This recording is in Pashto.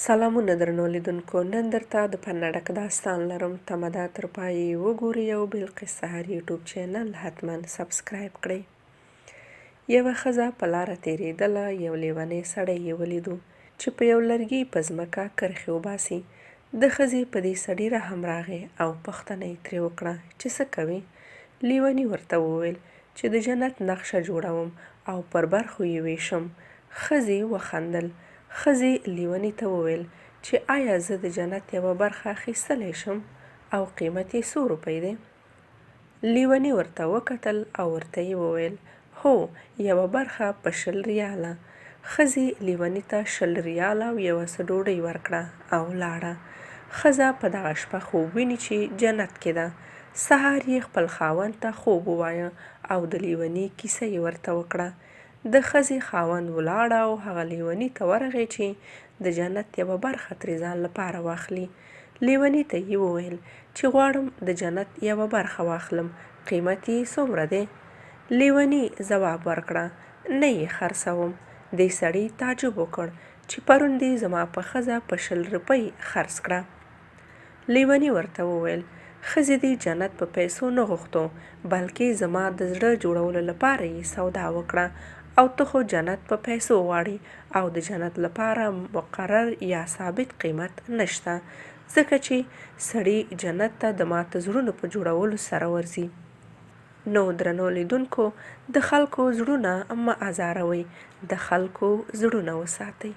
سلامونه درنو لیدونکو، نن درته د پنډک داستان لرم. تمه ده تر پایه یې وګورئ او بلقیس سحر یوټیوب چینل حتما سبسکرایب کړئ. یوه ښځه په لاره تېرېدله. یو لیونی سړی یې ولیدو چې په یو لرګي په ځمکه کرښې وباسي. د ښځې په دې سړي رحم راغی او پوښتنه یې ترې وکړه چې څه کوي. لیوني ورته وویل چې د جنت نقشه جوړوم او پر برخو یې ویشم. ښځې وخندل. ښځې لیوني ته وویل چې آیا زه د جنت یوه برخه اخیستلی شم او قیمت یې څو روپۍ دی؟ لیوني ورته وکتل او ورته یې وویل هو، یوه برخه په 20 ریاله. ښځې لیوني ته 20 ریاله او یوه څه ډوډۍ ورکړه او لاړه. ښځه په دغه شپه خوب ویني چې جنت کې ده. سهار یې خپل خاوند ته خوب ووایه او د لیوني کیسه یې ورته وکړه. د ښځې خاوند ولاړ او هغه لیوني ته ورغی چې د جنت یوه برخه ترې ځان لپاره واخلي. لیوني ته یې وویل چې غواړم د جنت یوه برخه واخلم، قیمت یې څومره دی؟ لیوني ځواب ورکړه نه یې خرڅوم. دې سړي تعجب وکړ چې پرون دې زما په ښځه په 20 روپۍ خرڅ کړه. لیوني ورته وویل ښځې دې جنت په پیسو نه غوښتو، بلکې زما د زړه جوړولو لپاره یې سودا وکړه او ته خو جنت په پیسو غواړې او د جنت لپاره مقرر یا ثابت قیمت نشته، ځکه چې سړي جنت ته د ماته زړونو په جوړولو سره ورځي. نو درنو لیدونکو، د خلکو زړونه مه ازاروئ، د خلکو زړونه وساتئ.